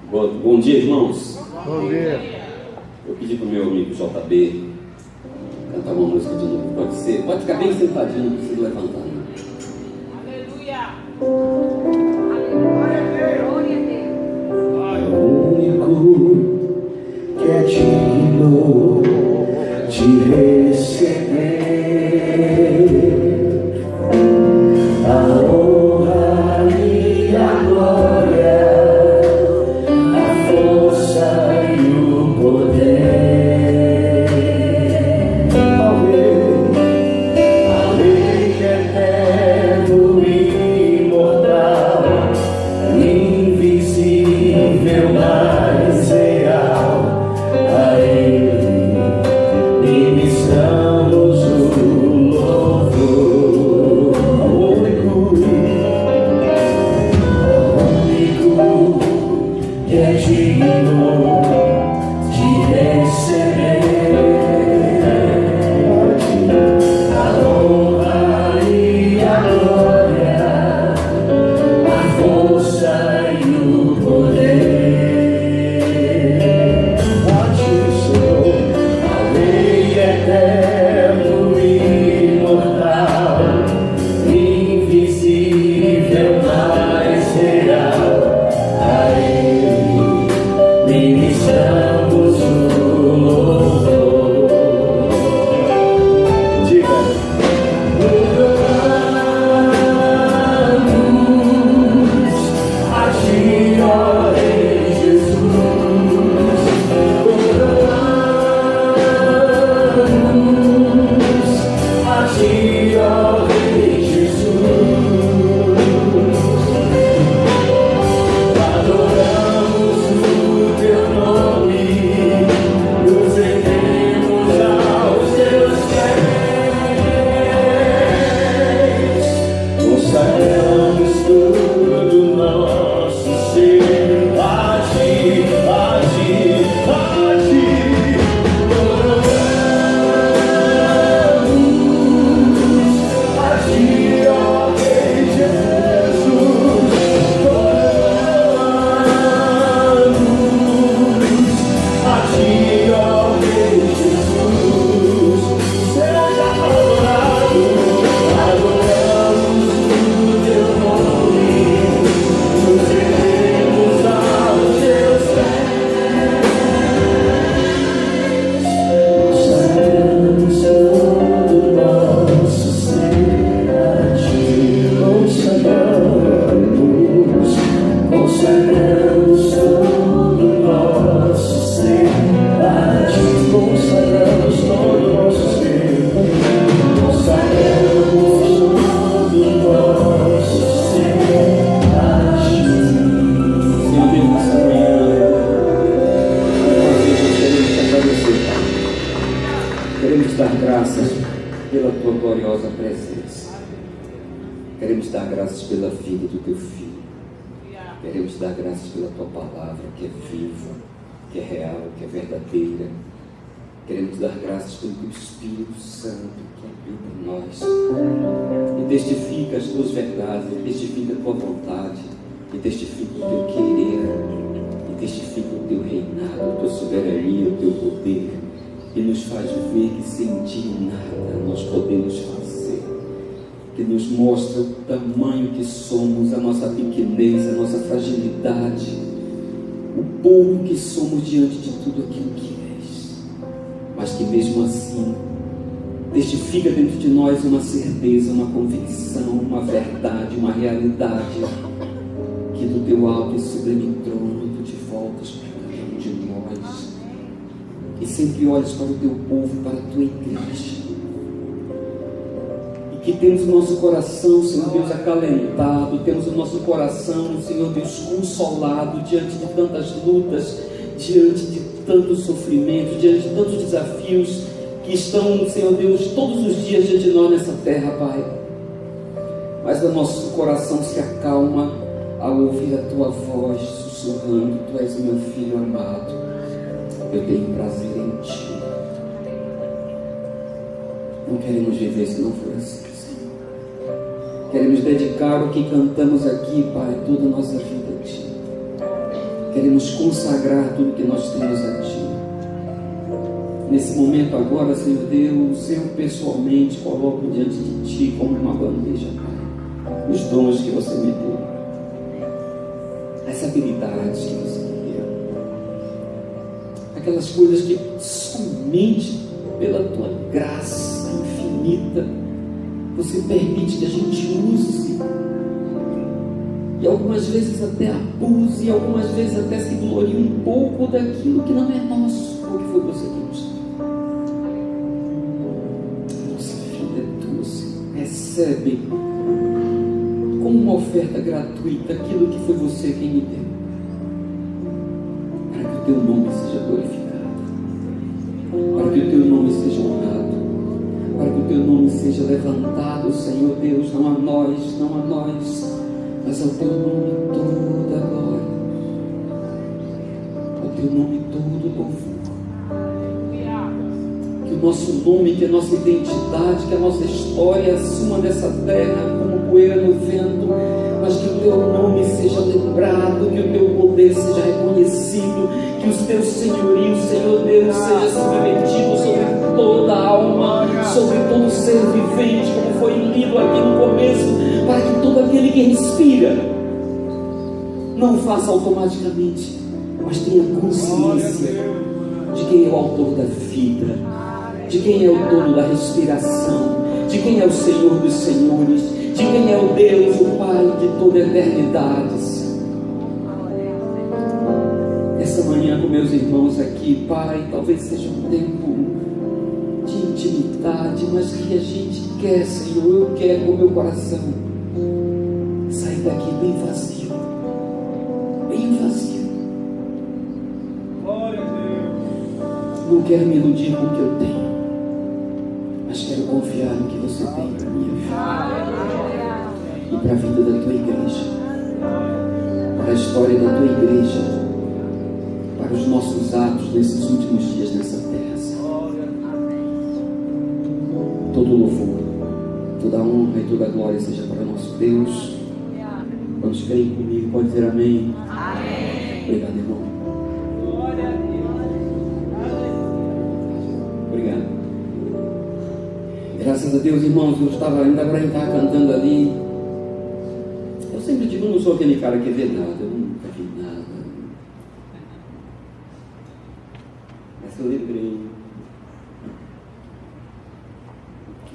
Bom dia, irmãos. Bom dia. Eu pedi para o meu amigo JB cantar uma música de novo. Pode ser? Pode ficar bem sentadinho, não precisa levantar. Não. Aleluia. É o único que é digno de receber a honra e a glória, a força e o poder. Ao Rei eterno e imortal, invisível, mas real, a Ele ministramos o louvor. Ao único que é digno de receber a honra e a glória, a força e o poder. A ti, Senhor, ao Rei eterno e imortal, invisível, mas real, a Ele ministramos o louvor. Diga. A ti, ó Rei Jesus, a ti, ó Rei Jesus, adoramos o teu nome, nos rendemos aos teus pés, consagramos todo nosso ser a ti, a ti, a ti. A ti, ó Rei Jesus, a ti, ó Rei Jesus, seja adorado, adoramos o teu nome, nos rendemos aos teus pés, consagramos todo nosso ser a ti, consagramos todo nosso ser a ti, consagramos todo nosso ser, consagramos todo nosso ser a ti. Senhor Deus, nessa manhã, nós queremos te agradecer, Pai. Queremos te dar graças pela tua gloriosa presença. Queremos te dar graças pela vida do teu filho. Queremos te dar graças pela tua palavra, que é viva, que é real, que é verdadeira. Queremos te dar graças pelo teu Espírito Santo que habita em nós e testifica as tuas verdades, e testifica a tua vontade, e testifica o teu querer, e testifica o teu reinado, a tua soberania, o teu poder, e nos faz ver que sem ti nada nós podemos fazer, que nos mostra o tamanho que somos, a nossa pequenez, a nossa fragilidade, o pouco que somos diante de tudo aquilo que és, mas que mesmo assim testifica dentro de nós uma certeza, uma convicção, uma verdade, uma realidade, que do teu alto e sublime trono tu te voltas para cada um de nós e sempre olhas para o teu povo, para a tua igreja, e que temos o nosso coração, Senhor Deus, acalentado, temos o nosso coração, Senhor Deus, consolado diante de tantas lutas, diante de tantos sofrimentos, diante de tantos desafios que estão, Senhor Deus, todos os dias diante de nós nessa terra, Pai. Mas o nosso coração se acalma ao ouvir a tua voz sussurrando: Tu és o meu filho amado, eu tenho prazer em ti. Não queremos viver se não for assim, Senhor. Queremos dedicar o que cantamos aqui, Pai, toda a nossa vida a ti. Queremos consagrar tudo que nós temos a Ti. Nesse momento agora, Senhor Deus, eu pessoalmente coloco diante de Ti como uma bandeja, Pai, os dons que você me deu, as habilidades que você me deu, aquelas coisas que somente pela Tua graça infinita você permite que a gente use, e algumas vezes até abuse, e algumas vezes até se glorie um pouco daquilo que não é nosso, porque foi você que nos deu. Nossa vida é tua, Senhor. Recebe como uma oferta gratuita aquilo que foi você quem me deu, para que o teu nome seja glorificado, para que o teu nome seja honrado, para que o teu nome seja levantado, Senhor Deus, não a nós, mas ao teu nome toda a glória, ao teu nome todo o louvor. Que o nosso nome, que a nossa identidade, que a nossa história assuma dessa terra como poeira no vento, mas que o teu nome seja lembrado, que o teu poder seja reconhecido, que os teus senhorios, Senhor Deus, seja submetido sobre toda a alma, sobre todo ser vivente, como foi lido aqui no começo, para que todo aquele que respira não faça automaticamente, mas tenha consciência de quem é o autor da vida, de quem é o dono da respiração, de quem é o Senhor dos senhores, de quem é o Deus, o Pai de toda a eternidade. Essa manhã com meus irmãos aqui, Pai, talvez seja um tempo de intimidade, mas que a gente quer, Senhor, eu quero com o meu coração sair daqui bem vazio, bem vazio. Glória a Deus. Não quero me iludir com o que eu tenho, mas quero confiar no que você tem para minha vida e para a vida da tua igreja, para a história da tua igreja, para os nossos atos nesses últimos dias nessa terra, Senhor. Todo louvor, toda honra e toda glória seja para o nosso Deus. Quantos creem comigo, pode dizer amém? Amém. Obrigado, irmão. Glória a Deus. Obrigado. Graças a Deus, irmãos, eu estava ainda agora cantando ali. Eu sempre digo, eu não sou aquele cara que vê nada, eu nunca vi nada. Mas eu lembrei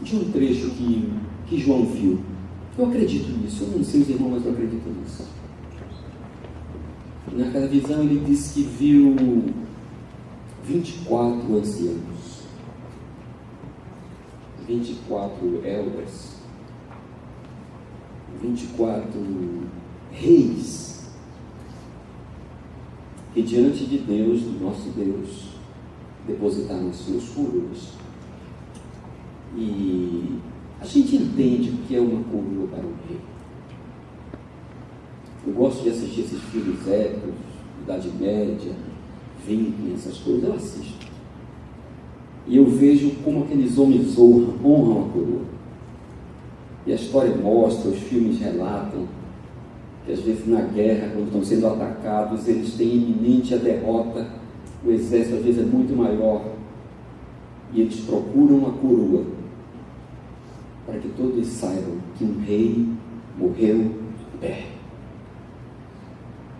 de um trecho que João viu. Eu acredito nisso, eu não sei os irmãos, mas eu acredito nisso. Naquela visão ele disse que viu 24 anciãos, 24 elders, 24 reis, que diante de Deus, do nosso Deus, depositaram as suas coroas. E a gente entende o que é uma coroa para um rei. Eu gosto de assistir esses filmes épicos, Idade Média, Viking, essas coisas, eu assisto. E eu vejo como aqueles homens honram a coroa. E a história mostra, os filmes relatam, que às vezes na guerra, quando estão sendo atacados, eles têm iminente a derrota, o exército às vezes é muito maior, e eles procuram a coroa, para que todos saibam que um rei morreu de pé.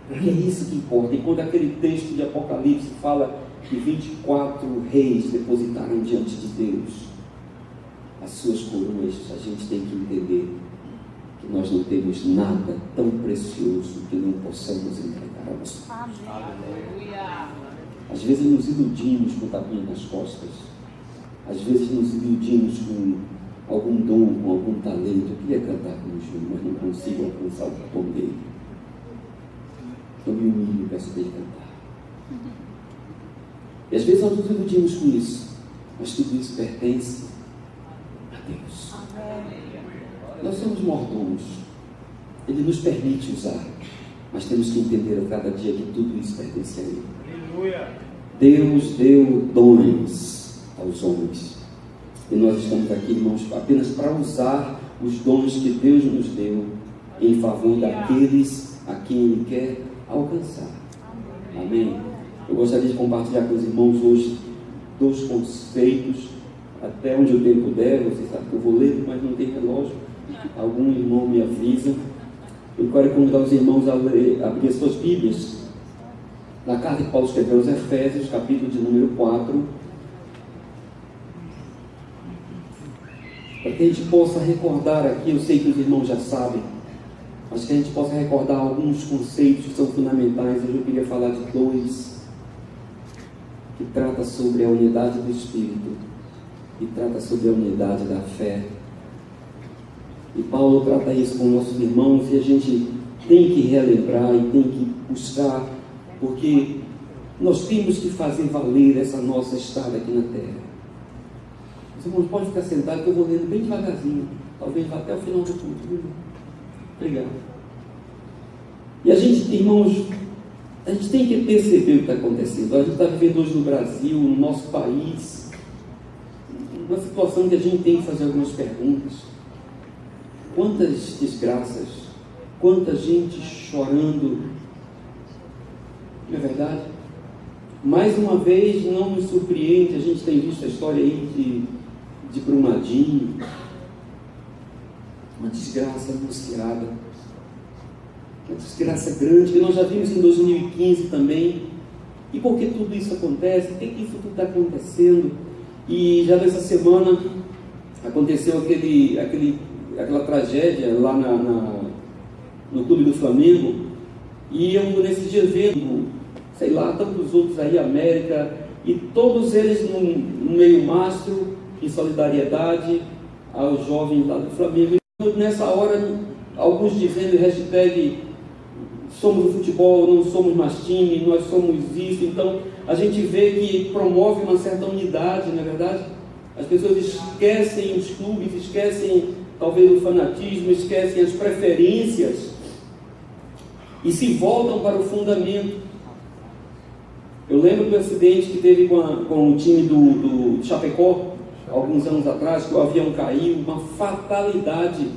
Porque é isso que importa. E quando aquele texto de Apocalipse fala que 24 reis depositaram diante de Deus as suas coroas, a gente tem que entender que nós não temos nada tão precioso que não possamos entregar a você. Aleluia. Às vezes nos iludimos com o tapinha nas costas, às vezes nos iludimos com algum dom, com algum talento. Eu queria cantar com o Júnior, mas não consigo alcançar o tom dele. Eu me humilho e peço para ele cantar. E às vezes nós nos iludimos com isso, mas tudo isso pertence a Deus. Nós somos mordomos, Ele nos permite usar, mas temos que entender a cada dia que tudo isso pertence a Ele. Deus deu dons aos homens, e nós estamos aqui, irmãos, apenas para usar os dons que Deus nos deu em favor daqueles a quem Ele quer alcançar. Amém? Eu gostaria de compartilhar com os irmãos hoje 2 conceitos, até onde o tempo der. Vocês sabem que eu vou ler, mas não tem relógio. Algum irmão me avisa. Eu quero convidar os irmãos a abrir as suas Bíblias na carta que Paulo escreveu aos Efésios, capítulo de número 4, para que a gente possa recordar aqui. Eu sei que os irmãos já sabem, mas que a gente possa recordar alguns conceitos que são fundamentais. Hoje eu queria falar de 2 que trata sobre a unidade do Espírito e trata sobre a unidade da fé. E Paulo trata isso com nossos irmãos, e a gente tem que relembrar e tem que buscar, porque nós temos que fazer valer essa nossa estada aqui na terra. Os irmãos podem ficar sentados, que eu vou lendo bem devagarzinho, talvez vá até o final do culto. Obrigado. E a gente, irmãos, a gente tem que perceber o que está acontecendo. A gente está vivendo hoje no Brasil, no nosso país, uma situação que a gente tem que fazer algumas perguntas. Quantas desgraças, quanta gente chorando, não é verdade? Mais uma vez, não nos surpreende, a gente tem visto a história aí de Brumadinho, uma desgraça anunciada, uma desgraça grande, que nós já vimos em 2015 também. E por que tudo isso acontece? Por que isso tudo está acontecendo? E já nessa semana aconteceu aquela tragédia lá no Clube do Flamengo, e eu nesse dia vendo, sei lá, tantos outros aí, América, e todos eles no meio mastro, em solidariedade aos jovens lá do Flamengo. E nessa hora, alguns dizendo hashtag somos o futebol, não somos mais time, nós somos isso. Então a gente vê que promove uma certa unidade, não é verdade? As pessoas esquecem os clubes, esquecem talvez o fanatismo, esquecem as preferências e se voltam para o fundamento. Eu lembro do acidente que teve com o time do Chapecó, alguns anos atrás, que o avião caiu, uma fatalidade.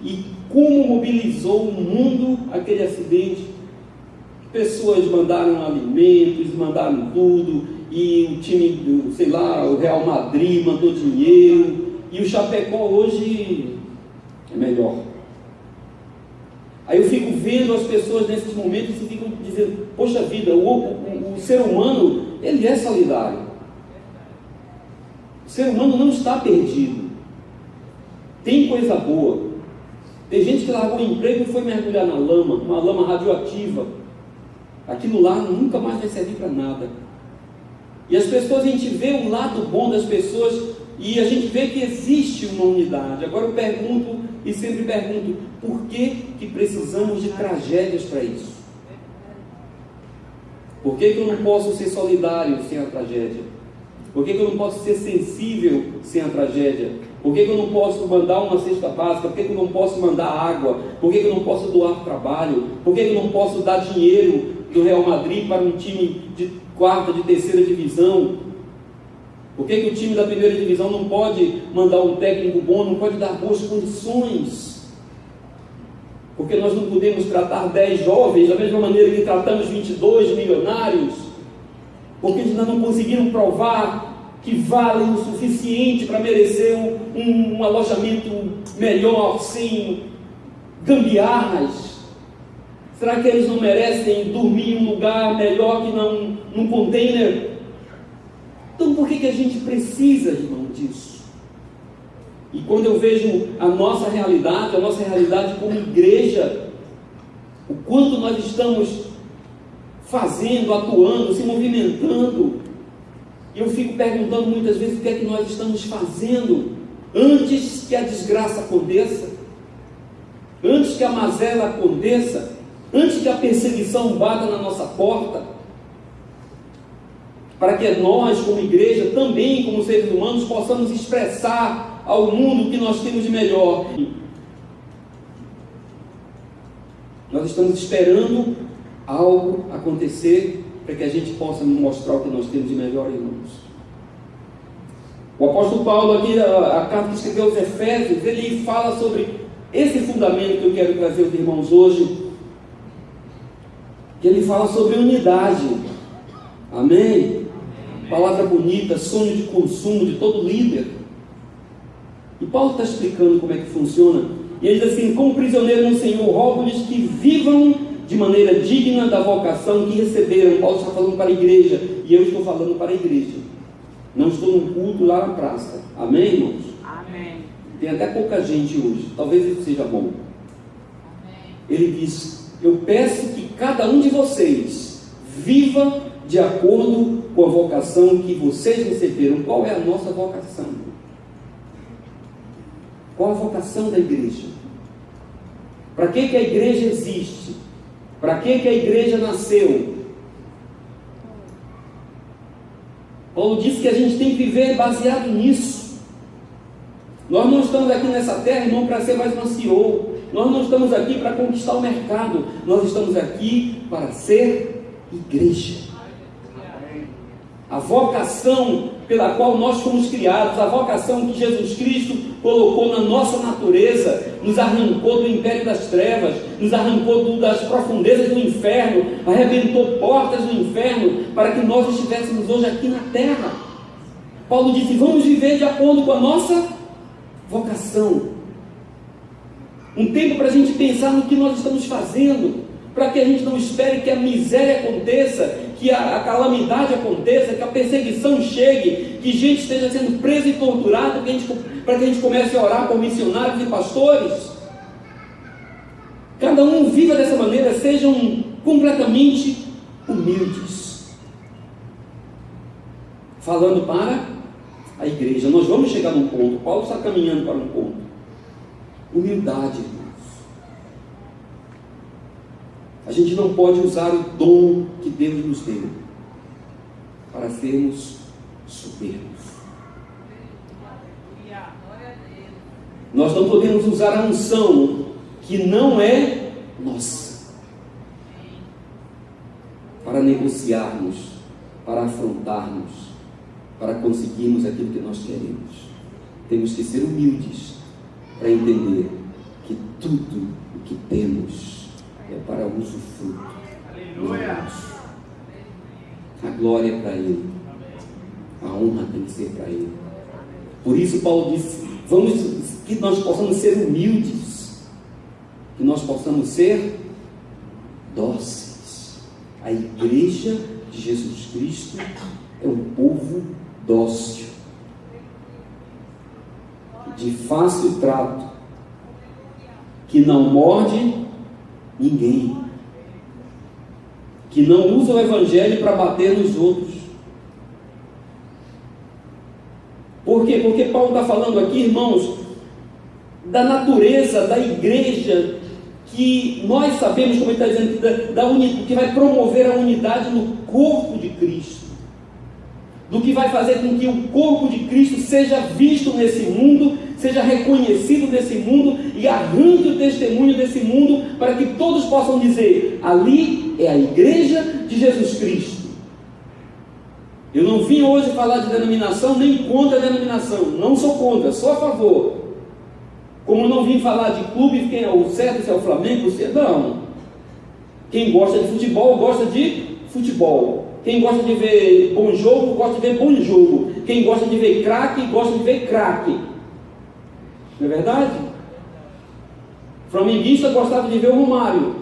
E como mobilizou o mundo aquele acidente. Pessoas mandaram alimentos, mandaram tudo, e o time do, sei lá, o Real Madrid mandou dinheiro, e o Chapecó hoje é melhor. Aí eu fico vendo as pessoas nesses momentos e ficam dizendo, poxa vida, o ser humano, ele é solidário. O ser humano não está perdido. Tem coisa boa. Tem gente que largou o emprego e foi mergulhar na lama, uma lama radioativa. Aquilo lá nunca mais vai servir para nada. E as pessoas, a gente vê o lado bom das pessoas e a gente vê que existe uma unidade. Agora eu pergunto, e sempre pergunto, por que precisamos de tragédias para isso? Por que eu não posso ser solidário sem a tragédia? Por que eu não posso ser sensível sem a tragédia? Por que eu não posso mandar uma cesta básica? Por que eu não posso mandar água? Por que eu não posso doar trabalho? Por que eu não posso dar dinheiro do Real Madrid para um time de 4ª, de 3ª divisão? Por que o time da 1ª divisão não pode mandar um técnico bom, não pode dar boas condições? Porque nós não podemos tratar 10 jovens da mesma maneira que tratamos 22 milionários? Porque eles ainda não conseguiram provar que valem o suficiente para merecer um alojamento melhor, sem gambiarras? Será que eles não merecem dormir em um lugar melhor que não num container? Então por que a gente precisa, irmão, disso? E quando eu vejo a nossa realidade como igreja, o quanto nós estamos fazendo, atuando, se movimentando, eu fico perguntando muitas vezes o que é que nós estamos fazendo antes que a desgraça aconteça, antes que a mazela aconteça, antes que a perseguição bata na nossa porta, para que nós, como igreja, também como seres humanos, possamos expressar ao mundo o que nós temos de melhor. Nós estamos esperando algo acontecer para que a gente possa mostrar o que nós temos de melhor, irmãos. O apóstolo Paulo aqui, a carta que escreveu aos Efésios, ele fala sobre esse fundamento que eu quero trazer aos irmãos hoje, que ele fala sobre unidade. Amém? Palavra bonita, sonho de consumo de todo líder. E Paulo está explicando como é que funciona. E ele diz assim: como prisioneiro no Senhor, rogo-lhes que vivam de maneira digna da vocação que receberam. Paulo está falando para a igreja, e eu estou falando para a igreja. Não estou num culto lá na praça. Amém, irmãos? Amém. Tem até pouca gente hoje. Talvez isso seja bom. Amém. Ele diz: eu peço que cada um de vocês viva de acordo com a vocação que vocês receberam. Qual é a nossa vocação? Qual a vocação da igreja? Para que a igreja existe? Para que a igreja nasceu? Paulo disse que a gente tem que viver baseado nisso. Nós não estamos aqui nessa terra, irmão, para ser mais um CEO. Nós não estamos aqui para conquistar o mercado. Nós estamos aqui para ser igreja. A vocação pela qual nós fomos criados, a vocação que Jesus Cristo colocou na nossa natureza, nos arrancou do império das trevas, nos arrancou das profundezas do inferno, arrebentou portas do inferno, para que nós estivéssemos hoje aqui na terra. Paulo disse: vamos viver de acordo com a nossa vocação. Um tempo para a gente pensar no que nós estamos fazendo, para que a gente não espere que a miséria aconteça, que a calamidade aconteça, que a perseguição chegue, que gente esteja sendo presa e torturada, para que a gente comece a orar por missionários e pastores. Cada um viva dessa maneira, sejam completamente humildes. Falando para a igreja, nós vamos chegar num ponto. Paulo está caminhando para um ponto. Humildade, irmãos. A gente não pode usar o dom que Deus nos deu para sermos soberbos. Nós não podemos usar a unção que não é nossa para negociarmos, para afrontarmos, para conseguirmos aquilo que nós queremos. Temos que ser humildes para entender que tudo o que temos é para usufruto. Aleluia. A glória é para Ele, a honra tem que ser para Ele. Por isso Paulo disse: que nós possamos ser humildes, que nós possamos ser dóceis. A igreja de Jesus Cristo é um povo dócil, de fácil trato, que não morde ninguém, que não usa o evangelho para bater nos outros. Por quê? Porque Paulo está falando aqui, irmãos, da natureza da igreja, que nós sabemos, como ele está dizendo, que vai promover a unidade no corpo de Cristo, do que vai fazer com que o corpo de Cristo seja visto nesse mundo, seja reconhecido nesse mundo e arranque o testemunho desse mundo, para que todos possam dizer: ali é a igreja de Jesus Cristo. Eu não vim hoje falar de denominação, nem contra a denominação, não sou contra, sou a favor. Como não vim falar de clube, quem é o certo, se é o Flamengo, se é... não. Quem gosta de futebol, gosta de futebol. Quem gosta de ver bom jogo, gosta de ver bom jogo. Quem gosta de ver craque, gosta de ver craque. Não é verdade? Flamenguista gostava de ver o Romário.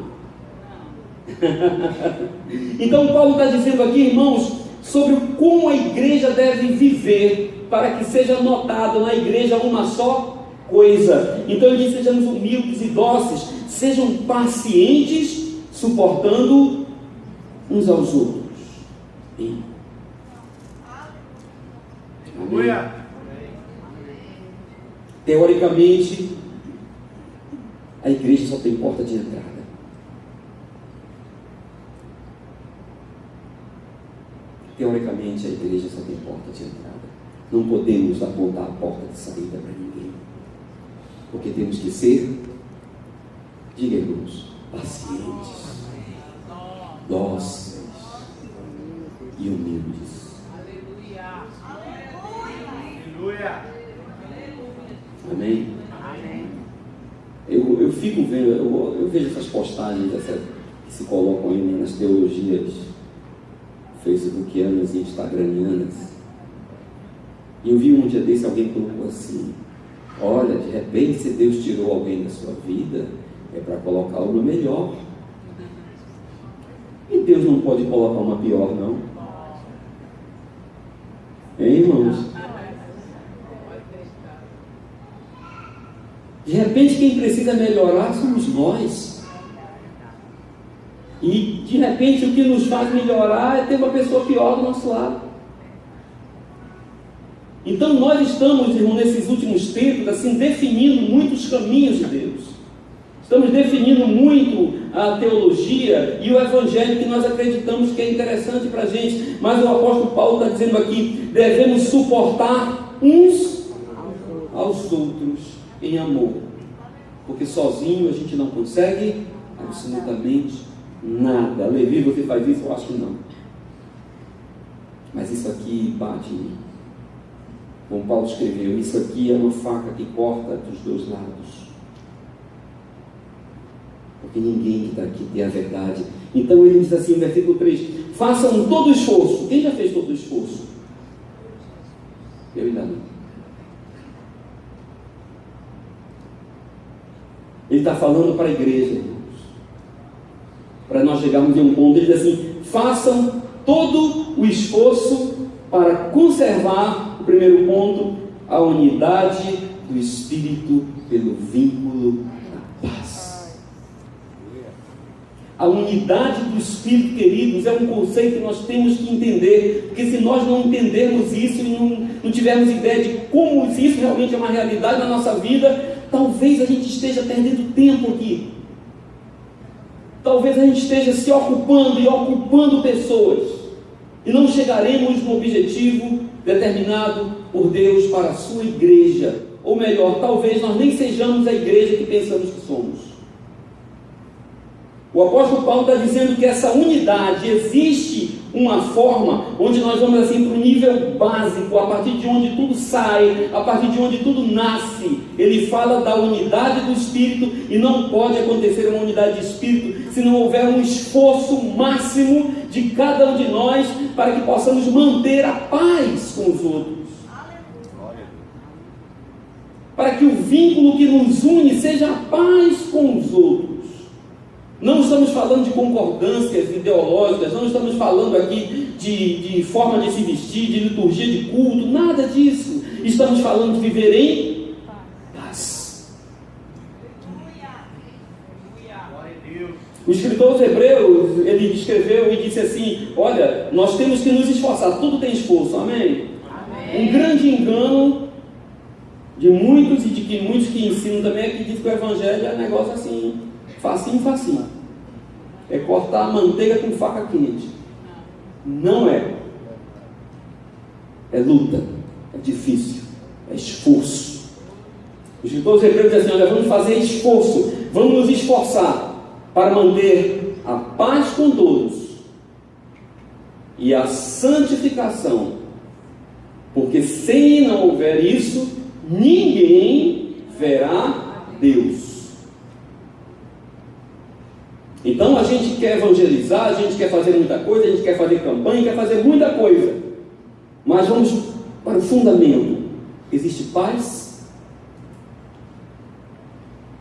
Então Paulo está dizendo aqui, irmãos, sobre como a igreja deve viver, para que seja notado na igreja uma só coisa. Então ele diz: sejamos humildes e dóceis, sejam pacientes, suportando uns aos outros. Amém. Teoricamente, a igreja só tem porta de entrada. Teoricamente, a igreja só tem porta de entrada. Não podemos apontar a porta de saída para ninguém, porque temos que ser, diga, irmãos, pacientes, dóceis e humildes. Aleluia. Amém? Eu fico vendo, eu vejo essas postagens, que se colocam ainda nas teologias facebookianas e instagramianas. E eu vi um dia desse, alguém colocou assim: olha, de repente, se Deus tirou alguém da sua vida, é para colocá-lo no melhor. E Deus não pode colocar uma pior, não. Hein, irmãos? De repente, quem precisa melhorar somos nós. E, de repente, o que nos faz melhorar é ter uma pessoa pior do nosso lado. Então, nós estamos, irmão, nesses últimos tempos, assim, definindo muitos caminhos de Deus. Estamos definindo muito a teologia e o evangelho que nós acreditamos que é interessante para a gente. Mas o apóstolo Paulo está dizendo aqui: devemos suportar uns aos outros em amor. Porque sozinho a gente não consegue absolutamente nada. Levi, você faz isso? Eu acho que não. Mas isso aqui bate em mim. Como Paulo escreveu, isso aqui é uma faca que corta dos dois lados. Porque ninguém que está aqui tem a verdade. Então ele diz assim no versículo 3: façam todo o esforço. Quem já fez todo o esforço? Eu ainda não. Ele está falando para a igreja, irmãos. Para nós chegarmos em um ponto, ele diz assim: façam todo o esforço para conservar, o primeiro ponto, a unidade do Espírito pelo vínculo da paz. A unidade do Espírito, queridos, é um conceito que nós temos que entender, porque se nós não entendermos isso e não tivermos ideia de como isso realmente é uma realidade na nossa vida, talvez a gente esteja perdendo tempo aqui. Talvez a gente esteja se ocupando e ocupando pessoas, e não chegaremos no objetivo determinado por Deus para a sua igreja. Ou melhor, talvez nós nem sejamos a igreja que pensamos que somos. O apóstolo Paulo está dizendo que essa unidade, existe uma forma onde nós vamos assim para o nível básico, a partir de onde tudo sai, a partir de onde tudo nasce. Ele fala da unidade do Espírito, e não pode acontecer uma unidade de Espírito se não houver um esforço máximo de cada um de nós para que possamos manter a paz com os outros. Para que o vínculo que nos une seja a paz com os outros. Não estamos falando de concordâncias ideológicas, não estamos falando aqui de forma de se vestir, de liturgia de culto, nada disso. Estamos falando de viver em paz. O escritor dos Hebreus, ele escreveu e disse assim: olha, nós temos que nos esforçar, tudo tem esforço, amém? Amém. Um grande engano de muitos, e de que muitos que ensinam também, é que diz que o evangelho é um negócio assim, facinho, facinho. É cortar a manteiga com faca quente. Não é. É luta, é difícil, é esforço. Os escritores hebreus dizem assim: olha, vamos fazer esforço, vamos nos esforçar para manter a paz com todos e a santificação, porque se não houver isso, ninguém verá Deus. Então a gente quer evangelizar, a gente quer fazer muita coisa, a gente quer fazer campanha, quer fazer muita coisa, mas vamos para o fundamento. Existe paz?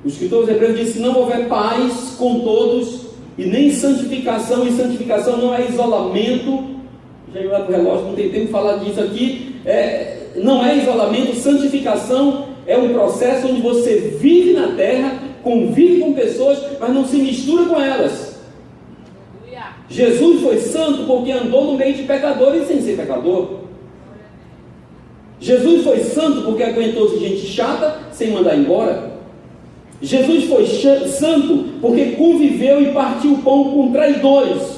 O escritor dos Hebreus diz: se não houver paz com todos, e nem santificação, e santificação não é isolamento. Já ia lá para o relógio, não tem tempo de falar disso aqui. Não é isolamento. Santificação é um processo onde você vive na terra, convive com pessoas, mas não se mistura com elas. Jesus foi santo porque andou no meio de pecadores sem ser pecador. Jesus foi santo porque aguentou gente chata sem mandar embora. Jesus foi santo porque conviveu e partiu o pão com traidores,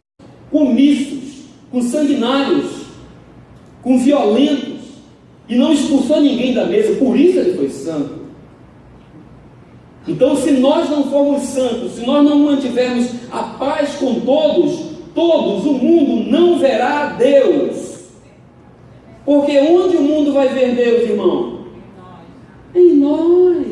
com omissos, com sanguinários, com violentos, e não expulsou ninguém da mesa. Por isso ele foi santo. Então, se nós não formos santos, se nós não mantivermos a paz com todos, o mundo não verá Deus. Porque onde o mundo vai ver Deus, irmão? Em nós.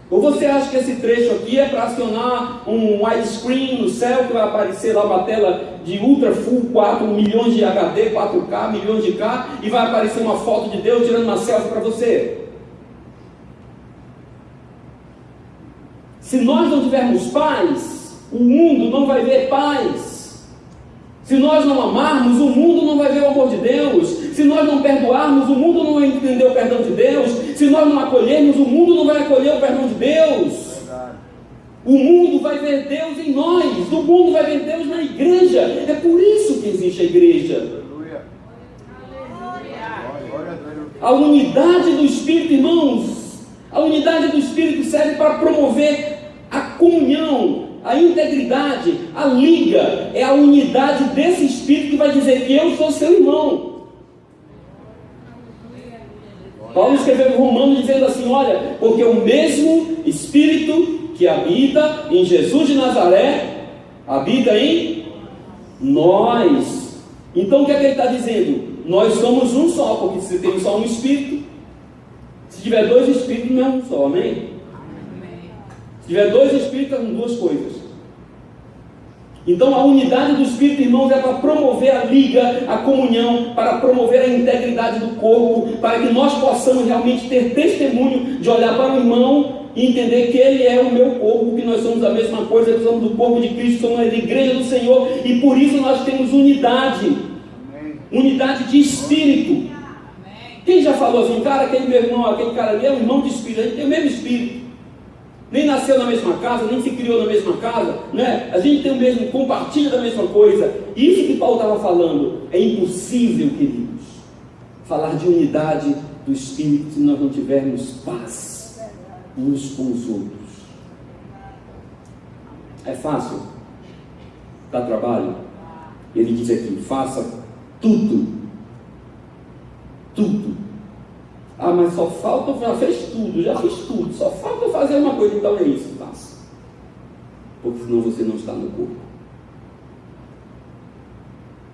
Ou você acha que esse trecho aqui é para acionar um widescreen no céu, que vai aparecer lá uma tela de ultra full, 4 milhões de HD, 4K, milhões de K, e vai aparecer uma foto de Deus tirando uma selfie para você? Se nós não tivermos paz, o mundo não vai ver paz. Se nós não amarmos, o mundo não vai ver o amor de Deus. Se nós não perdoarmos, o mundo não vai entender o perdão de Deus. Se nós não acolhermos, o mundo não vai acolher o perdão de Deus. O mundo vai ver Deus em nós. O mundo vai ver Deus na igreja. É por isso que existe a igreja. A unidade do Espírito, irmãos, a unidade do Espírito serve para promover a comunhão, a integridade, a liga. É a unidade desse Espírito que vai dizer que eu sou seu irmão. Paulo escreveu em Romanos dizendo assim: olha, porque o mesmo Espírito que habita em Jesus de Nazaré habita em nós. Então o que é que ele está dizendo? Nós somos um só, porque se tem só um Espírito, se tiver dois Espíritos não é um só, amém? Se tiver dois Espíritos, são duas coisas. Então a unidade do Espírito, irmãos, é para promover a liga, a comunhão, para promover a integridade do corpo, para que nós possamos realmente ter testemunho de olhar para o irmão e entender que ele é o meu corpo, que nós somos a mesma coisa, que somos do corpo de Cristo, somos a igreja do Senhor, e por isso nós temos unidade. Unidade de espírito. Quem já falou assim, cara, aquele meu irmão, aquele cara ali é um irmão de espírito, a gente tem o mesmo espírito. Nem nasceu na mesma casa, nem se criou na mesma casa, né? A gente tem o mesmo, compartilha da mesma coisa. Isso que Paulo estava falando. É impossível, queridos, falar de unidade do Espírito se nós não tivermos paz uns com os outros. É fácil? Dá trabalho? Ele diz aqui: faça tudo. Tudo. Ah, mas só falta, já fez tudo, já fiz tudo, só falta fazer uma coisa, então é isso, faça. Porque senão você não está no corpo.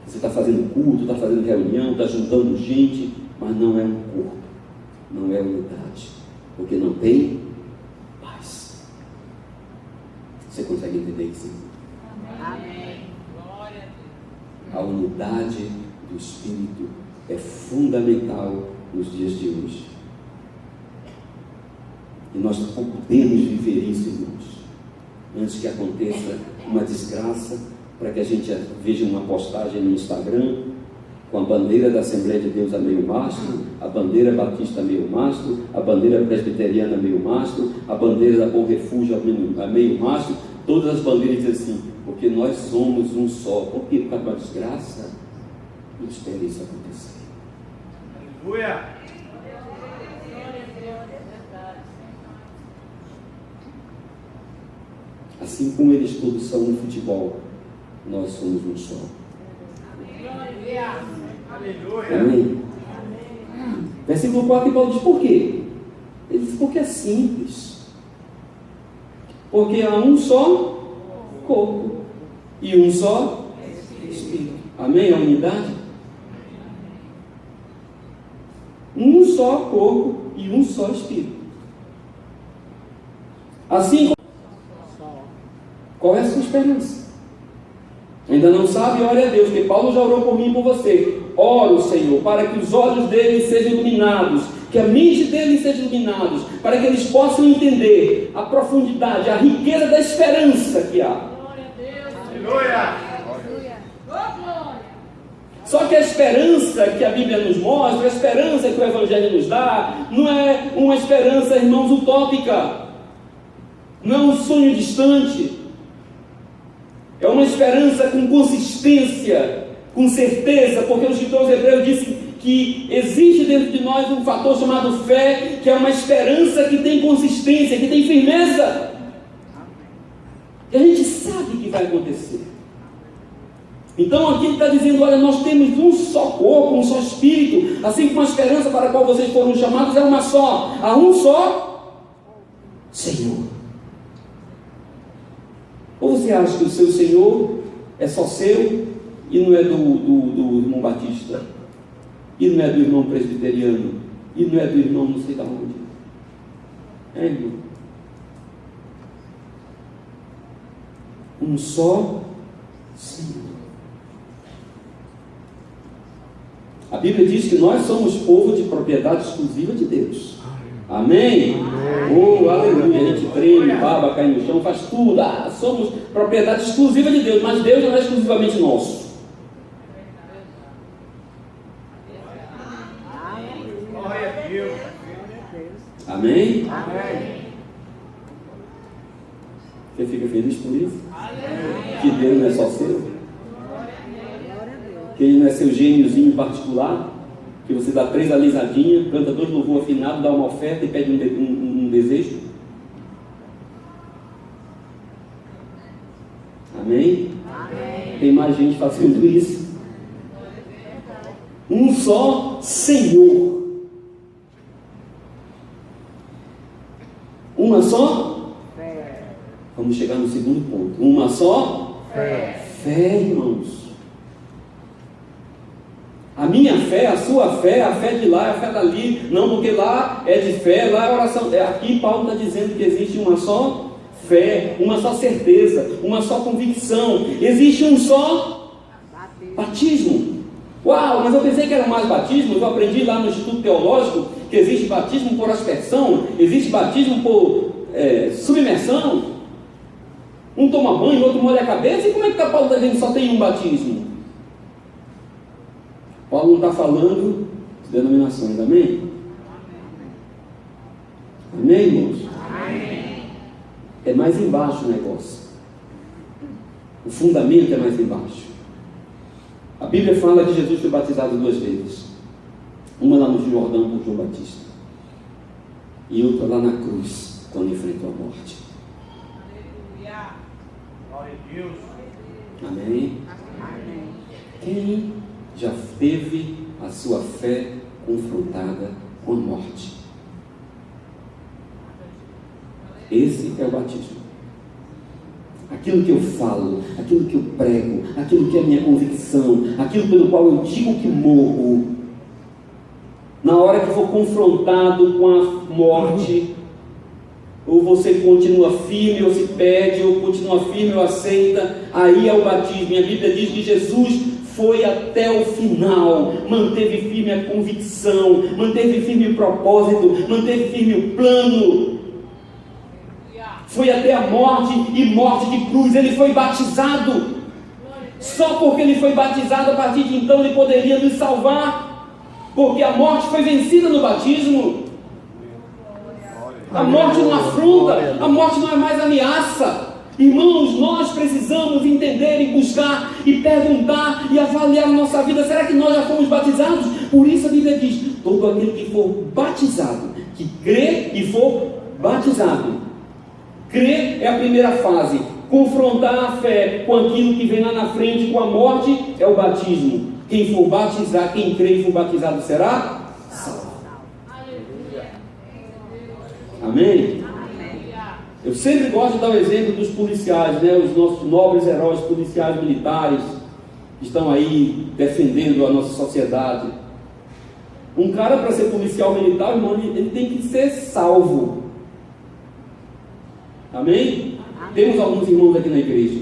Você está fazendo culto, está fazendo reunião, está juntando gente, mas não é um corpo, não é unidade, porque não tem paz. Você consegue entender isso? Amém. Glória a Deus. A unidade do Espírito é fundamental nos dias de hoje. E nós podemos viver isso, irmãos, antes que aconteça uma desgraça, para que a gente veja uma postagem no Instagram com a bandeira da Assembleia de Deus a meio mastro, a bandeira batista a meio mastro, a bandeira presbiteriana a meio mastro, a bandeira da Bom Refúgio a meio mastro, todas as bandeiras dizem assim: porque nós somos um só. Por quê? Por causa de uma desgraça? Não espere isso acontecer. Aleluia. Assim como eles todos são no futebol, nós somos um só. Aleluia. Amém? Versículo 4, Paulo diz: por quê? Ele diz: porque é simples. Porque há um só corpo e um só Espírito. Amém? A unidade. Um só corpo e um só Espírito. Assim como... Qual é a sua esperança? Ainda não sabe? Ore a Deus, que Paulo já orou por mim e por você. Oro, Senhor, para que os olhos deles sejam iluminados, que a mente deles seja iluminada, para que eles possam entender a profundidade, a riqueza da esperança que há. Aleluia. Só que a esperança que a Bíblia nos mostra, a esperança que o Evangelho nos dá, não é uma esperança, irmãos, utópica, não é um sonho distante, é uma esperança com consistência, com certeza, porque os escritores hebreus dizem que existe dentro de nós um fator chamado fé, que é uma esperança que tem consistência, que tem firmeza, que a gente sabe que vai acontecer. Então aqui ele está dizendo: olha, nós temos um só corpo, um só Espírito, assim como a esperança para a qual vocês foram chamados é uma só, há um só Senhor. Ou você acha que o seu Senhor é só seu e não é do irmão batista, e não é do irmão presbiteriano, e não é do irmão não sei da onde? É, irmão? Um só Senhor. A Bíblia diz que nós somos povo de propriedade exclusiva de Deus. Amém? Oh, aleluia. A gente treme, baba, cai no chão, faz tudo. Somos propriedade exclusiva de Deus, mas Deus não é exclusivamente nosso. Glória a Deus. Amém? Você fica feliz por isso? Que Deus não é só seu? Que Ele não é seu gêniozinho particular? Que você dá 3 alisadinhas, canta 2 louvor afinado, dá uma oferta e pede um desejo? Amém? Tem mais gente fazendo isso. Um só Senhor. Uma só fé. Vamos chegar no segundo ponto. Uma só fé. Fé, irmãos. A minha fé, a sua fé, a fé de lá, a fé dali. Não, porque lá é de fé, lá é oração. Aqui Paulo está dizendo que existe uma só fé, uma só certeza, uma só convicção. Existe um só batismo. Uau, mas eu pensei que era mais batismo. Eu aprendi lá no Instituto Teológico que existe batismo por aspersão, existe batismo por submersão. Um toma banho, o outro molha a cabeça. E como é que Paulo está dizendo que só tem um batismo? Paulo não está falando de denominações, amém? Amém, irmãos? Amém. É mais embaixo o negócio. O fundamento é mais embaixo. A Bíblia fala que Jesus foi batizado 2 vezes. Uma lá no Jordão por João Batista. E outra lá na cruz, quando enfrentou a morte. Aleluia. Glória a Deus. Amém? Amém. Quem já teve a sua fé confrontada com a morte? Esse é o batismo. Aquilo que eu falo, aquilo que eu prego, aquilo que é minha convicção, aquilo pelo qual eu digo que morro, na hora que for confrontado com a morte, ou você continua firme ou se perde, ou continua firme ou aceita, aí é o batismo. E a Bíblia diz que Jesus foi até o final, manteve firme a convicção, manteve firme o propósito, manteve firme o plano, foi até a morte, e morte de cruz. Ele foi batizado. Só porque ele foi batizado, a partir de então ele poderia nos salvar, porque a morte foi vencida no batismo. A morte não afronta, a morte não é mais ameaça. Irmãos, nós precisamos entender e buscar e perguntar e avaliar a nossa vida. Será que nós já fomos batizados? Por isso a Bíblia diz: todo aquele que for batizado, que crê e for batizado. Crer é a primeira fase. Confrontar a fé com aquilo que vem lá na frente, com a morte, é o batismo. Quem for batizar, quem crê e for batizado será salvo. Amém? Eu sempre gosto de dar o exemplo dos policiais, né? Os nossos nobres heróis policiais militares que estão aí defendendo a nossa sociedade. Um cara, para ser policial militar, irmão, ele tem que ser salvo. Amém? Temos alguns irmãos aqui na igreja.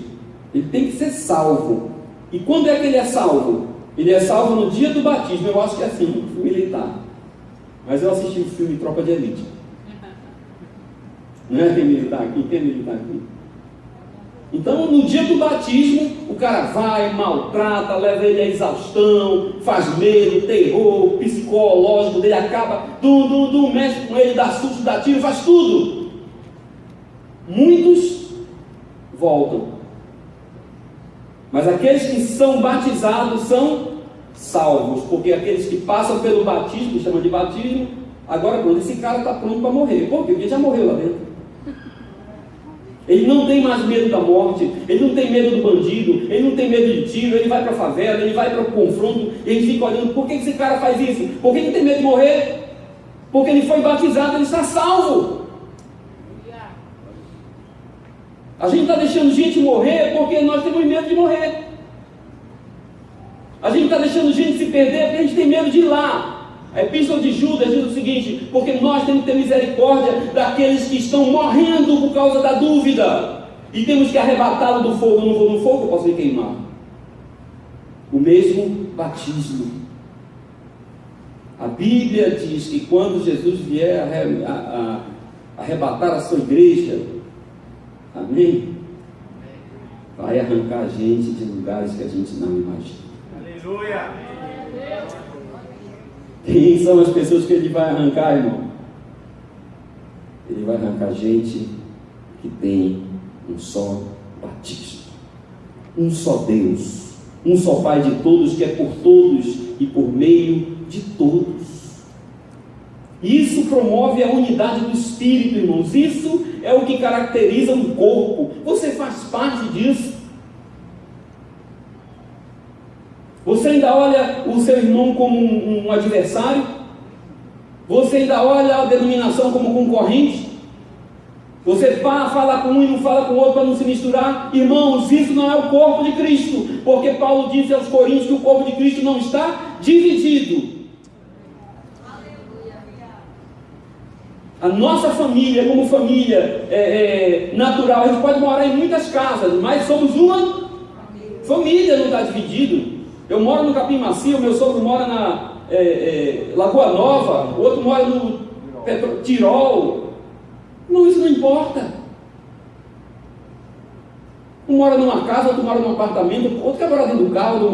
Ele tem que ser salvo. E quando é que ele é salvo? Ele é salvo no dia do batismo. Eu acho que é assim, militar. Mas eu assisti o filme Tropa de Elite. Não é? Tem militar aqui? Tem militar aqui? Então, no dia do batismo, o cara vai, maltrata, leva ele à exaustão, faz medo, terror, psicológico dele, acaba, mexe com ele, dá susto, dá tiro, faz tudo. Muitos voltam, mas aqueles que são batizados são salvos, porque aqueles que passam pelo batismo, chama de batismo, agora pronto, esse cara está pronto para morrer. Por quê? Porque já morreu lá dentro. Ele não tem mais medo da morte, ele não tem medo do bandido, ele não tem medo de tiro, ele vai para a favela, ele vai para o confronto, e a gente fica olhando: por que esse cara faz isso? Por que ele tem medo de morrer? Porque ele foi batizado, ele está salvo. A gente está deixando gente morrer porque nós temos medo de morrer. A gente está deixando gente se perder porque a gente tem medo de ir lá. A Epístola de Judas diz o seguinte: porque nós temos que ter misericórdia daqueles que estão morrendo por causa da dúvida. e temos que arrebatá-lo do fogo. Eu não vou no fogo, eu posso me queimar. O mesmo batismo. A Bíblia diz que quando Jesus vier a arrebatar a sua igreja, amém? Vai arrancar a gente de lugares que a gente não imagina. Aleluia. Quem são as pessoas que ele vai arrancar, irmão? Ele vai arrancar gente que tem um só batismo, um só Deus, um só Pai de todos, que é por todos e por meio de todos. Isso promove a unidade do Espírito, irmãos. Isso é o que caracteriza um corpo. Você faz parte disso. Você ainda olha o seu irmão como um adversário? Você ainda olha a denominação como concorrente? Você fala com um e não fala com o outro para não se misturar? Irmãos, isso não é o corpo de Cristo, porque Paulo disse aos Coríntios que o corpo de Cristo não está dividido. A nossa família, como família natural, a gente pode morar em muitas casas, mas somos uma família, não está dividido. Eu moro no Capim Macio, meu sogro mora na Lagoa Nova, o outro mora no Tirol. Não, isso não importa. Um mora numa casa, outro mora num apartamento, outro quer morar dentro do carro,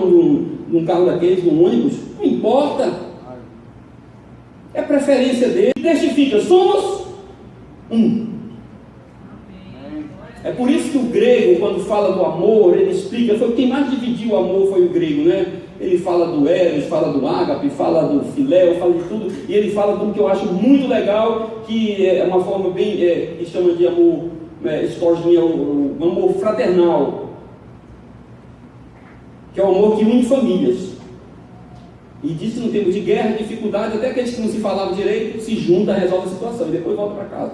num carro daqueles, num ônibus. Não importa. É preferência dele. Testifica, somos um. É por isso que o grego, quando fala do amor, ele explica, foi quem mais dividiu o amor foi o grego, né? Ele fala do eros, fala do ágape, fala do filéu, fala de tudo, e ele fala de um que eu acho muito legal, que é uma forma bem, que chama de amor, um amor fraternal, que é o amor que une famílias. E diz que no tempo de guerra, dificuldade, até aqueles que não se falavam direito, se juntam, resolvem a situação, e depois voltam para casa.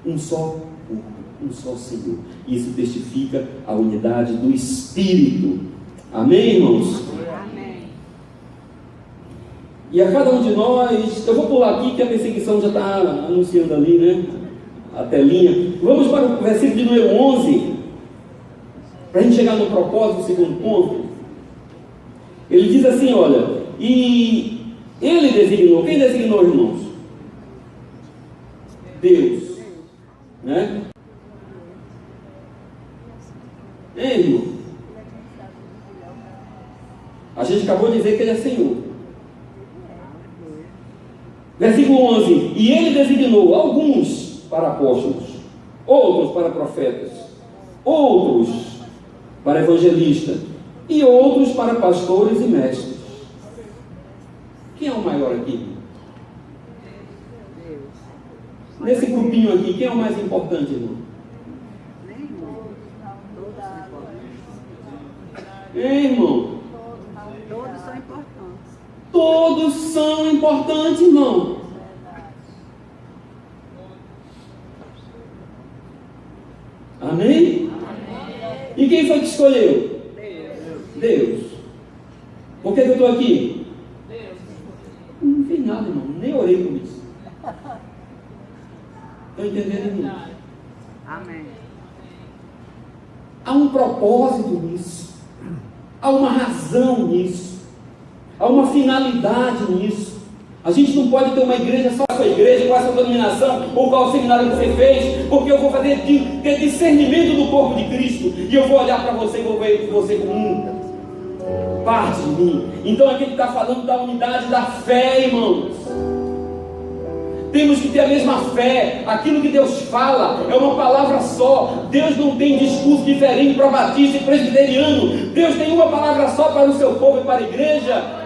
Um só corpo, um só Senhor. Isso testifica a unidade do Espírito. Amém, irmãos? Amém. E a cada um de nós, eu vou pular aqui que a perseguição já está anunciando ali, né? A telinha. Vamos para o versículo de número 11, para a gente chegar no propósito, segundo ponto. Ele diz assim, olha, e ele designou, quem designou, irmãos? Deus, né? Irmão, a gente acabou de dizer que ele é Senhor. Versículo 11, e ele designou alguns para apóstolos, outros para profetas, outros para evangelistas, e outros para pastores e mestres. Quem é o maior aqui? Nesse grupinho aqui, quem é o mais importante, irmão? Irmão? Todos são importantes. Todos são importantes, irmão. Amém? E quem foi que escolheu? Deus. Por que eu estou aqui? Não fiz nada, irmão. Nem orei por isso. Estão entendendo, irmão? Amém. Há um propósito nisso. Há uma razão nisso. Há uma finalidade nisso. A gente não pode ter uma igreja só com a igreja, com essa denominação, ou qual o seminário que você fez, porque eu vou ter discernimento do corpo de Cristo, e eu vou olhar para você e vou ver você como parte de mim. Então aqui ele está falando da unidade da fé, irmãos. Temos que ter a mesma fé. Aquilo que Deus fala é uma palavra só. Deus não tem discurso diferente para batista e presbiteriano. Deus tem uma palavra só para o seu povo e para a igreja.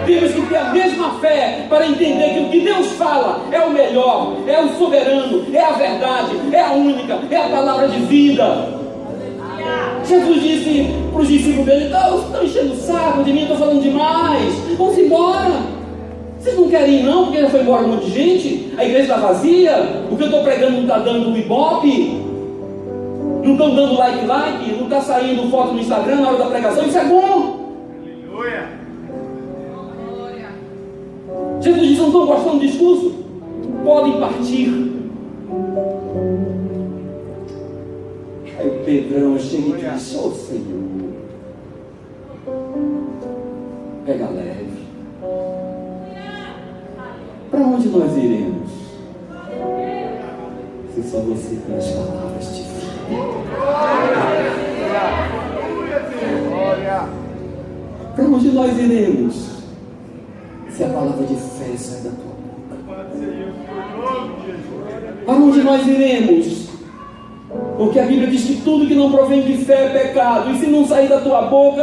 Temos que ter a mesma fé para entender que o que Deus fala é o melhor, é o soberano, é a verdade, é a única, é a palavra de vida. Jesus disse para os discípulos dele: estão enchendo o saco de mim, estou falando demais, vamos embora. Vocês não querem ir não, porque já foi embora um monte de gente, a igreja está vazia, o que eu estou pregando não está dando ibope, não estão dando like, não está saindo foto no Instagram na hora da pregação, isso é bom. Aleluia. Jesus disse: não estão gostando do discurso? Podem partir. Pedrão chega e diz: ô Senhor, pega leve. Para onde nós iremos? Se só você tem as palavras de vida. Para onde nós iremos? Se a palavra de fé sai da tua boca. Para onde nós iremos? Porque a Bíblia diz que tudo que não provém de fé é pecado. E se não sair da tua boca,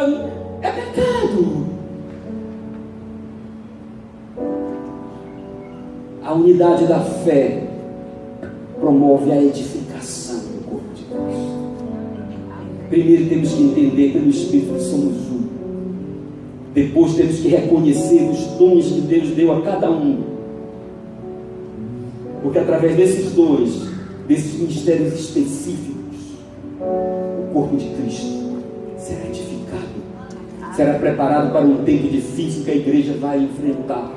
é pecado. A unidade da fé promove a edificação do corpo de Cristo. Primeiro temos que entender pelo Espírito que somos um. Depois temos que reconhecer os dons que Deus deu a cada um. Porque através desses dons, desses ministérios específicos, o corpo de Cristo será edificado. Será preparado para um tempo difícil que a igreja vai enfrentar.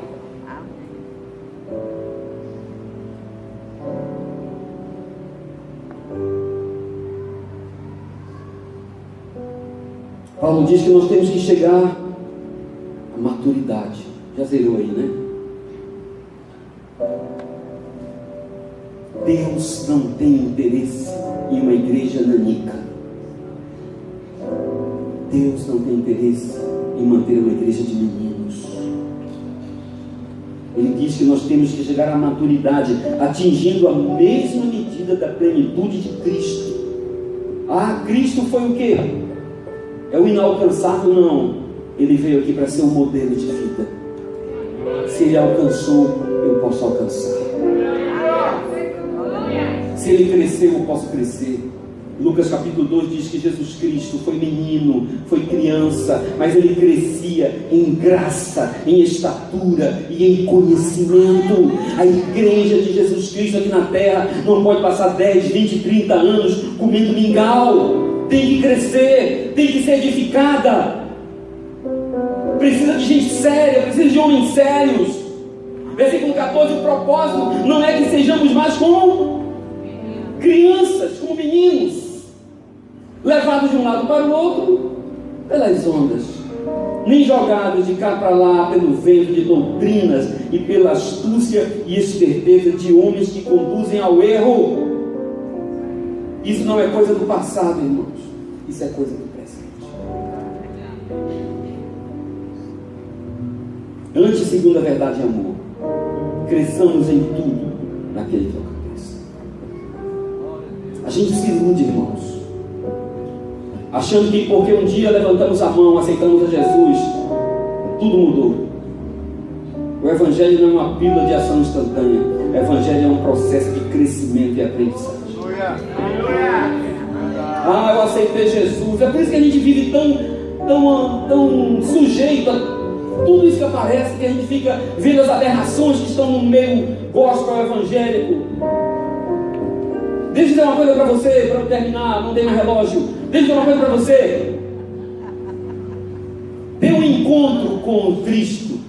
Paulo diz que nós temos que chegar à maturidade. Já zerou aí, né? Deus não tem interesse em uma igreja nanica. Deus não tem interesse em manter uma igreja de meninos. Ele diz que nós temos que chegar à maturidade, atingindo a mesma medida da plenitude de Cristo. Ah, Cristo foi o quê? É o inalcançável? Não. Ele veio aqui para ser um modelo de vida. Se ele alcançou, eu posso alcançar. Se ele cresceu, eu posso crescer. Lucas capítulo 2 diz que Jesus Cristo foi menino, foi criança, mas ele crescia em graça, em estatura e em conhecimento. A igreja de Jesus Cristo aqui na terra não pode passar 10, 20, 30 anos comendo mingau. Tem que crescer, tem que ser edificada. Precisa de gente séria, precisa de homens sérios. Versículo 14, o propósito não é que sejamos mais como crianças, como meninos, levados de um lado para o outro pelas ondas, nem jogados de cá para lá pelo vento de doutrinas e pela astúcia e esperteza de homens que conduzem ao erro. Isso não é coisa do passado, irmãos. Isso é coisa do presente. Antes, segundo a verdade e amor, cresçamos em tudo naquele que é o cabeça. A gente se ilude, irmãos, achando que porque um dia levantamos a mão, aceitamos a Jesus, tudo mudou. O Evangelho não é uma pílula de ação instantânea. O Evangelho é um processo de crescimento e aprendizagem. Ah, eu aceitei Jesus. É por isso que a gente vive tão sujeito a tudo isso que aparece, que a gente fica vendo as aberrações que estão no meio gospel evangélico. Deixa eu dizer uma coisa para você, para eu terminar, não tem mais relógio. Deixa eu dizer uma coisa para você. Ter um encontro com Cristo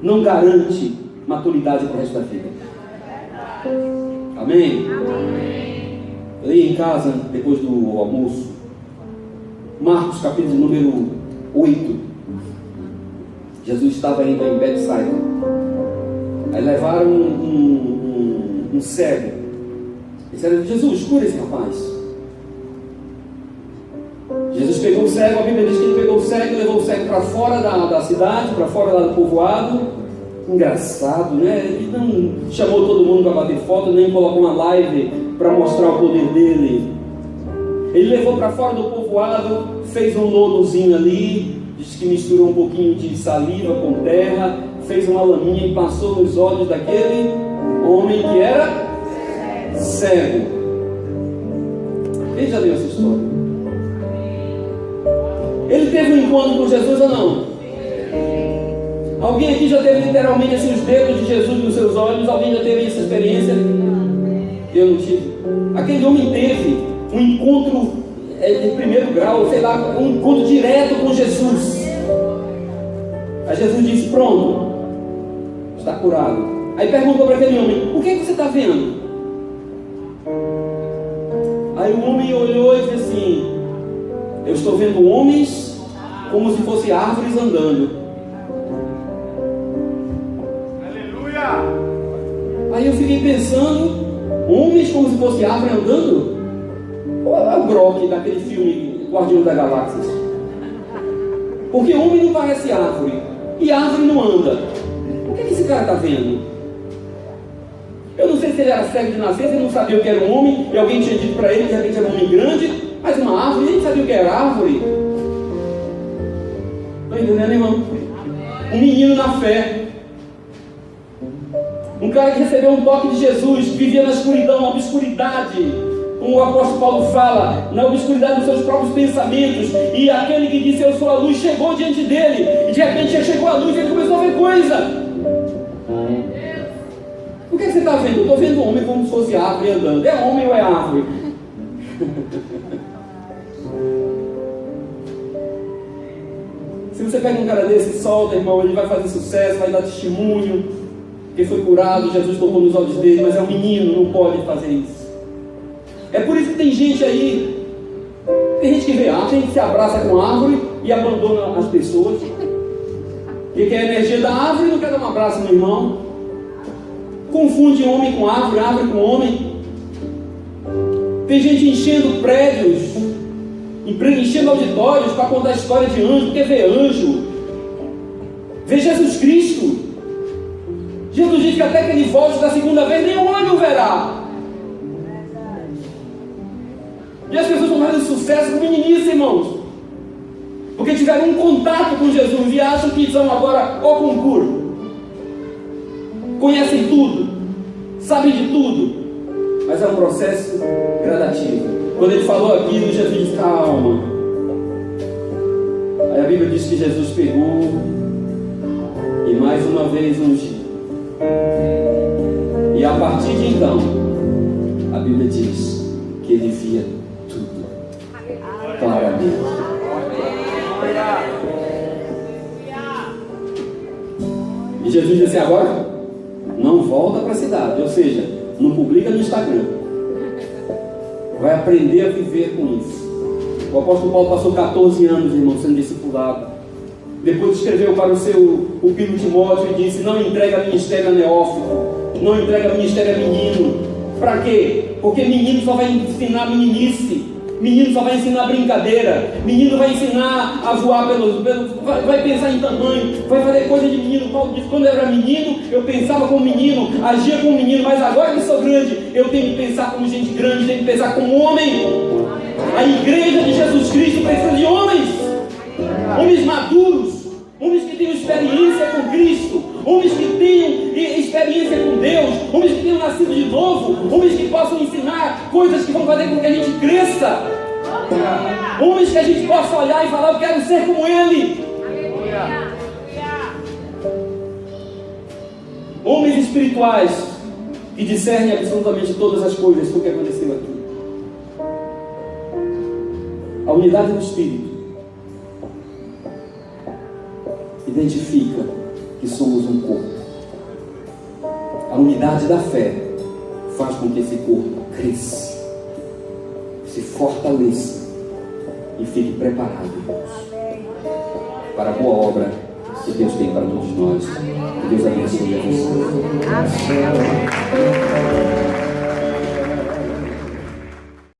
não garante maturidade para o resto da vida. Amém? Eu ia em casa, depois do almoço, Marcos capítulo número 8. Jesus estava indo em Betsaida. Aí levaram um cego. Disseram: Jesus, cura esse rapaz. Jesus pegou o cego, a Bíblia diz que ele pegou o cego e levou o cego para fora da cidade, para fora lá do povoado. Engraçado, né? Ele não chamou todo mundo para bater foto, nem colocou uma live para mostrar o poder dele. Ele levou para fora do povoado, fez um lodozinho ali, diz que misturou um pouquinho de saliva com terra, fez uma laminha e passou nos olhos daquele homem que era cego. Quem já leu essa história? Ele teve um encontro com Jesus ou não? Alguém aqui já teve literalmente assim, os dedos de Jesus nos seus olhos? Alguém já teve essa experiência? Eu não tive. Aquele homem teve um encontro de primeiro grau, sei lá, um encontro direto com Jesus. Aí Jesus disse: pronto, está curado. Aí perguntou para aquele homem: o que é que você está vendo? Aí Aí o homem olhou e disse assim: eu estou vendo homens como se fossem árvores andando. Aleluia! Aí eu fiquei pensando, homens como se fossem árvore andando? Olha o Brock daquele filme Guardião da Galáxia. Porque homem não parece árvore, e árvore não anda. O que esse cara está vendo? Eu não sei se ele era cego de nascer, se ele não sabia o que era um homem, e alguém tinha dito para ele, de repente era um homem grande, mas uma árvore, ele sabia o que era árvore. Estou entendendo, irmão? Um menino na fé. Um cara que recebeu um toque de Jesus, vivia na escuridão, na obscuridade, como o apóstolo Paulo fala, na obscuridade dos seus próprios pensamentos, e aquele que disse eu sou a luz, chegou diante dele, e de repente já chegou a luz e ele começou a ver coisa. O que você está vendo? Eu estou vendo um homem como se fosse árvore andando. É homem ou é árvore? Se você pega um cara desse e solta, irmão, ele vai fazer sucesso, vai dar testemunho, que foi curado, Jesus tocou nos olhos dele, mas é um menino, não pode fazer isso. É por isso que tem gente aí, tem gente que vê árvore, que se abraça com a árvore e abandona as pessoas, que quer a energia da árvore e não quer dar um abraço no irmão. Confunde homem com árvore, árvore com homem. Tem gente enchendo prédios, enchendo auditórios para contar a história de anjo, porque vê anjo, vê Jesus Cristo. Jesus disse que até que ele volte da segunda vez, nenhum olho o verá. E as pessoas estão fazendo sucesso com meninice, irmãos, porque tiveram um contato com Jesus e acham que são agora ao concurso. Conhecem tudo, sabem de tudo, mas é um processo gradativo. Quando ele falou aquilo, Jesus disse: calma. Aí a Bíblia diz que Jesus pegou e mais uma vez ungiu. E a partir de então, a Bíblia diz que ele via tudo claramente. E Jesus disse: agora não volta para a cidade, ou seja, não publica no Instagram. Vai aprender a viver com isso. O apóstolo Paulo passou 14 anos, irmão, sendo discipulado. Depois escreveu para o seu pupilo Timóteo e disse: não entrega ministério a neófito, não entrega ministério a menino. Para quê? Porque menino só vai ensinar meninice, menino só vai ensinar brincadeira, menino vai ensinar a voar vai pensar em tamanho, vai fazer coisa de menino. Paulo disse: quando eu era menino, eu pensava como menino, agia como menino, mas agora que sou grande, eu tenho que pensar como gente grande, tenho que pensar como homem. A igreja de Jesus Cristo precisa de homens, homens maduros, homens que tenham experiência com Cristo, homens que tenham experiência com Deus, homens que tenham nascido de novo, homens que possam ensinar coisas que vão fazer com que a gente cresça, homens que a gente possa olhar e falar: eu quero ser como Ele. Homens espirituais que discernem absolutamente todas as coisas, foi o que aconteceu aqui. A unidade do Espírito identifica que somos um corpo. A unidade da fé faz com que esse corpo cresça, se fortaleça e fique preparado, irmãos, para a boa obra que Deus tem para todos nós. Que Deus abençoe a vocês. Amém.